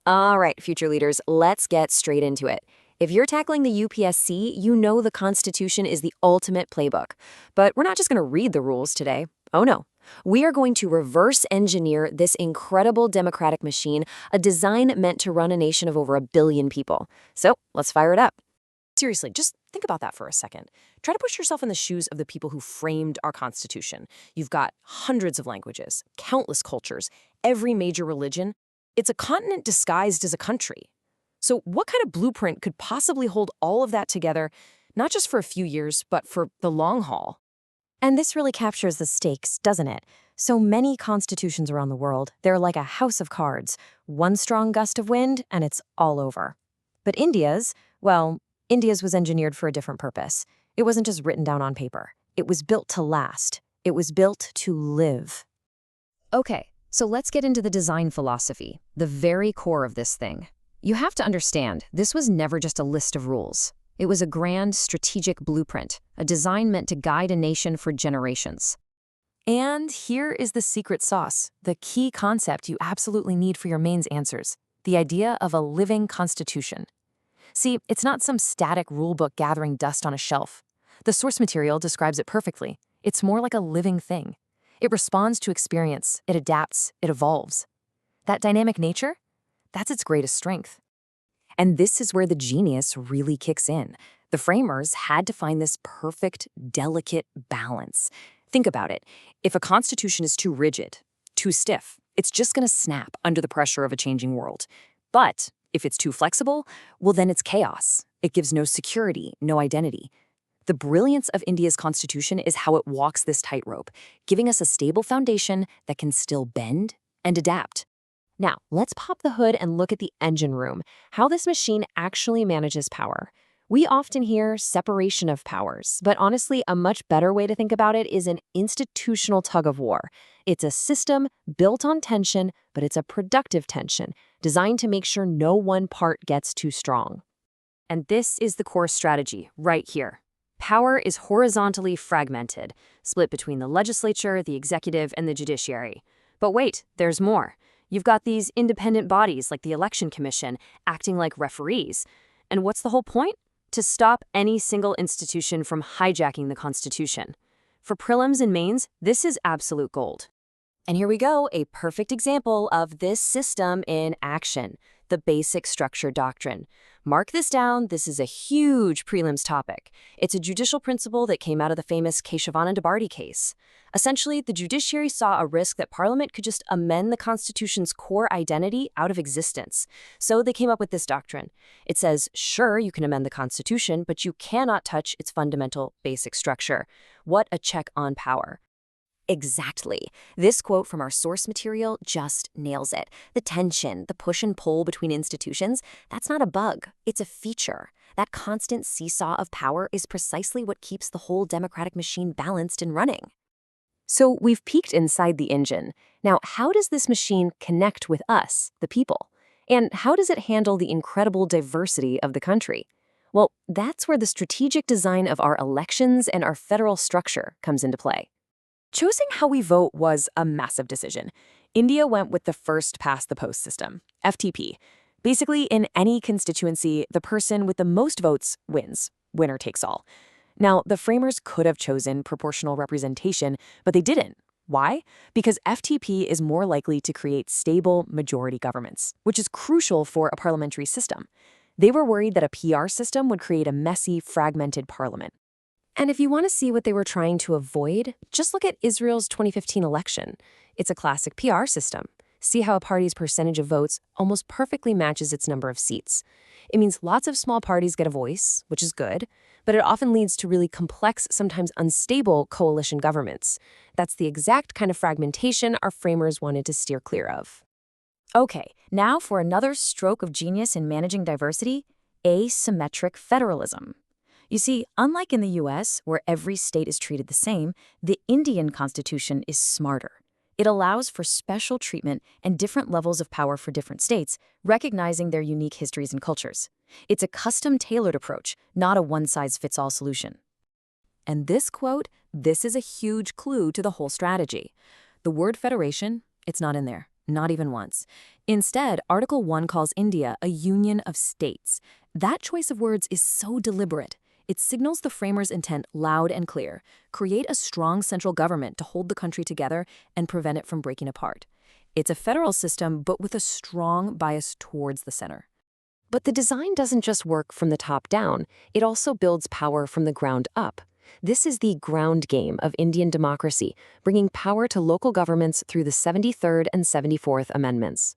All right, future leaders, let's get straight into it. If you're tackling the UPSC, you know the Constitution is the ultimate playbook. But we're not just going to read the rules today. Oh no. We are going to reverse engineer this incredible democratic machine, a design meant to run a nation of over 1 billion people. So let's fire it up. Seriously, just think about that for a second. Try to put yourself in the shoes of the people who framed our Constitution. You've got hundreds of languages, countless cultures, every major religion. It's a continent disguised as a country. So what kind of blueprint could possibly hold all of that together, not just for a few years, but for the long haul? And this really captures the stakes, doesn't it? So many constitutions around the world, they're like a house of cards. One strong gust of wind, and it's all over. But India's was engineered for a different purpose. It wasn't just written down on paper. It was built to last. It was built to live. Okay, so let's get into the design philosophy, the very core of this thing. You have to understand, this was never just a list of rules. It was a grand strategic blueprint, a design meant to guide a nation for generations. And here is the secret sauce, the key concept you absolutely need for your mains answers, the idea of a living constitution. See, it's not some static rulebook gathering dust on a shelf. The source material describes it perfectly. It's more like a living thing. It responds to experience, it adapts, it evolves. That dynamic nature, that's its greatest strength. And this is where the genius really kicks in. The framers had to find this perfect, delicate balance. Think about it. If a constitution is too rigid, too stiff, it's just going to snap under the pressure of a changing world. But if it's too flexible, well, then it's chaos. It gives no security, no identity. The brilliance of India's constitution is how it walks this tightrope, giving us a stable foundation that can still bend and adapt. Now, let's pop the hood and look at the engine room, how this machine actually manages power. We often hear separation of powers, but honestly, a much better way to think about it is an institutional tug-of-war. It's a system built on tension, but it's a productive tension, designed to make sure no one part gets too strong. And this is the core strategy right here. Power is horizontally fragmented, split between the legislature, the executive, and the judiciary. But wait, there's more. You've got these independent bodies like the Election Commission acting like referees. And what's the whole point? To stop any single institution from hijacking the Constitution. For prelims and mains, this is absolute gold. And here we go, a perfect example of this system in action, the basic structure doctrine. Mark this down, this is a huge prelims topic. It's a judicial principle that came out of the famous Keshavananda Bharti case. Essentially, the judiciary saw a risk that Parliament could just amend the Constitution's core identity out of existence. So they came up with this doctrine. It says, sure, you can amend the Constitution, but you cannot touch its fundamental basic structure. What a check on power. Exactly. This quote from our source material just nails it. The tension, the push and pull between institutions, that's not a bug. It's a feature. That constant seesaw of power is precisely what keeps the whole democratic machine balanced and running. So we've peeked inside the engine. Now, how does this machine connect with us, the people? And how does it handle the incredible diversity of the country? Well, that's where the strategic design of our elections and our federal structure comes into play. Choosing how we vote was a massive decision. India went with the first-past-the-post system, FTP. Basically, in any constituency, the person with the most votes wins. Winner takes all. Now, the framers could have chosen proportional representation, but they didn't. Why? Because FTP is more likely to create stable majority governments, which is crucial for a parliamentary system. They were worried that a PR system would create a messy, fragmented parliament. And if you want to see what they were trying to avoid, just look at Israel's 2015 election. It's a classic PR system. See how a party's percentage of votes almost perfectly matches its number of seats. It means lots of small parties get a voice, which is good, but it often leads to really complex, sometimes unstable coalition governments. That's the exact kind of fragmentation our framers wanted to steer clear of. Okay, now for another stroke of genius in managing diversity, asymmetric federalism. You see, unlike in the US, where every state is treated the same, the Indian Constitution is smarter. It allows for special treatment and different levels of power for different states, recognizing their unique histories and cultures. It's a custom-tailored approach, not a one-size-fits-all solution. And this is a huge clue to the whole strategy. The word federation, it's not in there. Not even once. Instead, Article 1 calls India a union of states. That choice of words is so deliberate. It signals the framers' intent loud and clear. Create a strong central government to hold the country together and prevent it from breaking apart. It's a federal system, but with a strong bias towards the center. But the design doesn't just work from the top down, it also builds power from the ground up. This is the ground game of Indian democracy, bringing power to local governments through the 73rd and 74th Amendments.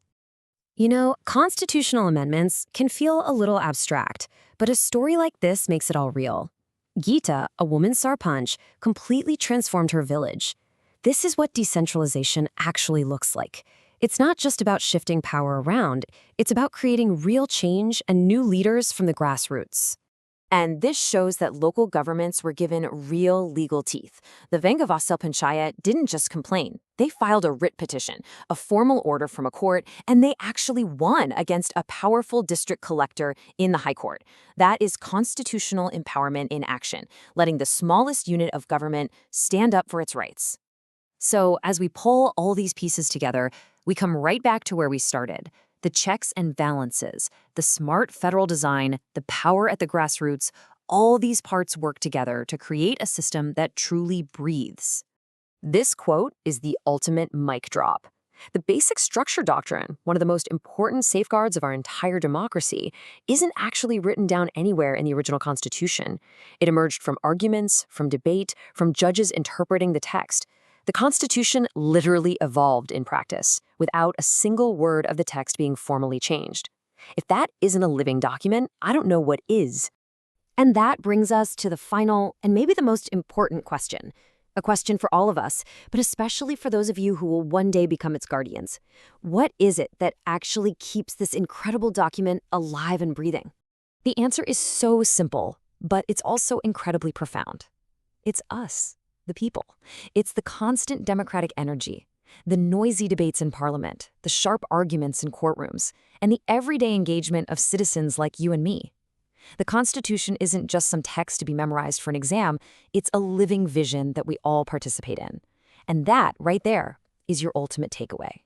You know, constitutional amendments can feel a little abstract, but a story like this makes it all real. Geeta, a woman sarpanch, completely transformed her village. This is what decentralization actually looks like. It's not just about shifting power around, it's about creating real change and new leaders from the grassroots. And this shows that local governments were given real legal teeth. The Vengavasal Panchayat didn't just complain. They filed a writ petition, a formal order from a court, and they actually won against a powerful district collector in the High Court. That is constitutional empowerment in action, letting the smallest unit of government stand up for its rights. So, as we pull all these pieces together, we come right back to where we started. The checks and balances, the smart federal design, the power at the grassroots, all these parts work together to create a system that truly breathes. This quote is the ultimate mic drop. The basic structure doctrine, one of the most important safeguards of our entire democracy, isn't actually written down anywhere in the original Constitution. It emerged from arguments, from debate, from judges interpreting the text. The Constitution literally evolved in practice, without a single word of the text being formally changed. If that isn't a living document, I don't know what is. And that brings us to the final and maybe the most important question. A question for all of us, but especially for those of you who will one day become its guardians. What is it that actually keeps this incredible document alive and breathing? The answer is so simple, but it's also incredibly profound. It's us. The people. It's the constant democratic energy, the noisy debates in Parliament, the sharp arguments in courtrooms, and the everyday engagement of citizens like you and me. The Constitution isn't just some text to be memorized for an exam, it's a living vision that we all participate in. And that, right there, is your ultimate takeaway.